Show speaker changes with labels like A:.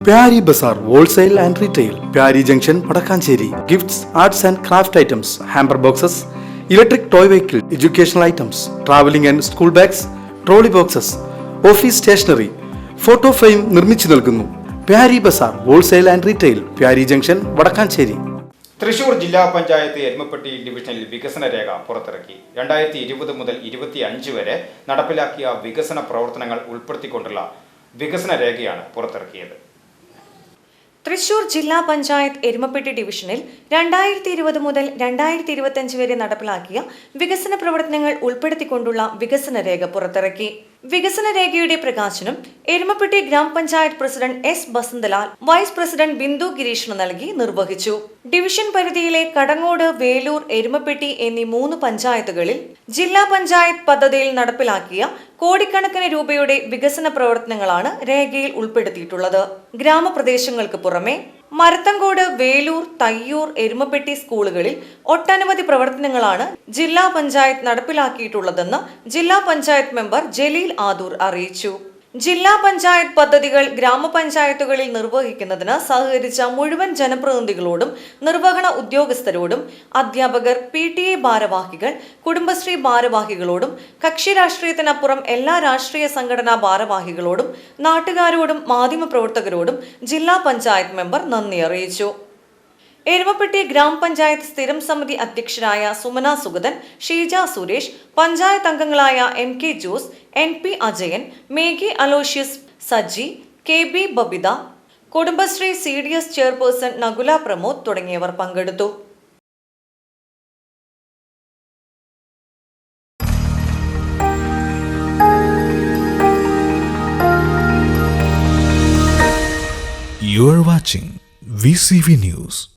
A: Pyari Bazaar Wholesale and Retail, Pyari Junction, Padakkancherry. Gifts, arts and craft items, hamper boxes, electric toy vehicle, educational items, traveling and school bags, trolley boxes, office stationery, photo frame നിർമ്മിച്ചു നൽകുന്നു. Pyari Bazaar Wholesale and Retail, Pyari Junction, Padakkancherry.
B: Thrissur ജില്ലാ പഞ്ചായത്ത് എരുമപ്പെട്ടി ഡിവിഷനിൽ വികസന രേഖ പുറത്തിറക്കി. 2020 മുതൽ 2025 വരെ നടപ്പിലാക്കിയ വികസന പ്രവർത്തനങ്ങൾ ഉൾപ്പെടുത്തിക്കൊണ്ടുള്ള വികസന രേഖയാണ് പുറത്തിറക്കിയത്.
C: തൃശൂർ ജില്ലാ പഞ്ചായത്ത് എരുമപ്പെട്ടി ഡിവിഷനിൽ 2020 മുതൽ 2025 വരെ നടപ്പിലാക്കിയ വികസന പ്രവർത്തനങ്ങൾ ഉൾപ്പെടുത്തിക്കൊണ്ടുള്ള വികസന രേഖ പുറത്തിറക്കി. വികസന രേഖയുടെ പ്രകാശനം എരുമപ്പെട്ടി ഗ്രാമപഞ്ചായത്ത് president S Basanthalal, vice president Bindu ഗിരീഷിന് നൽകി നിർവഹിച്ചു. ഡിവിഷൻ പരിധിയിലെ കടങ്ങോട്, വേലൂർ, എരുമപ്പെട്ടി എന്നീ 3 പഞ്ചായത്തുകളിൽ ജില്ലാ പഞ്ചായത്ത് പദ്ധതിയിൽ നടപ്പിലാക്കിയ കോടിക്കണക്കിന് രൂപയുടെ വികസന പ്രവർത്തനങ്ങളാണ് രേഖയിൽ ഉൾപ്പെടുത്തിയിട്ടുള്ളത്. ഗ്രാമപ്രദേശങ്ങൾക്ക് പുറമെ മരത്തങ്കോട്, വേലൂർ, തയ്യൂർ, എരുമപ്പെട്ടി സ്കൂളുകളിൽ ഒട്ടനവധി പ്രവർത്തനങ്ങളാണ് ജില്ലാ പഞ്ചായത്ത് നടപ്പിലാക്കിയിട്ടുള്ളതെന്ന് ജില്ലാ പഞ്ചായത്ത് മെമ്പർ ജലീൽ ആദൂർ അറിയിച്ചു. ജില്ലാ പഞ്ചായത്ത് പദ്ധതികൾ ഗ്രാമപഞ്ചായത്തുകളിൽ നിർവഹിക്കുന്നതിന് സഹകരിച്ച മുഴുവൻ ജനപ്രതിനിധികളോടും നിർവഹണ ഉദ്യോഗസ്ഥരോടും അധ്യാപകർ, PTA ഭാരവാഹികൾ, കുടുംബശ്രീ ഭാരവാഹികളോടും കക്ഷി രാഷ്ട്രീയത്തിനപ്പുറം എല്ലാ രാഷ്ട്രീയ സംഘടനാ ഭാരവാഹികളോടും നാട്ടുകാരോടും മാധ്യമപ്രവർത്തകരോടും ജില്ലാ പഞ്ചായത്ത് മെമ്പർ നന്ദി അറിയിച്ചു. എരുമപ്പെട്ടി ഗ്രാമപഞ്ചായത്ത് സ്ഥിരം സമിതി അധ്യക്ഷരായ സുമന സുഗതൻ, ഷീജ സുരേഷ്, പഞ്ചായത്ത് അംഗങ്ങളായ MK Jose, NP Ajayan, Meghi Aloysius, Saji, KB Babitha, Kudumbashree CDS chairperson Nakula Pramod തുടങ്ങിയവർ പങ്കെടുത്തു.
D: You are watching VCV News.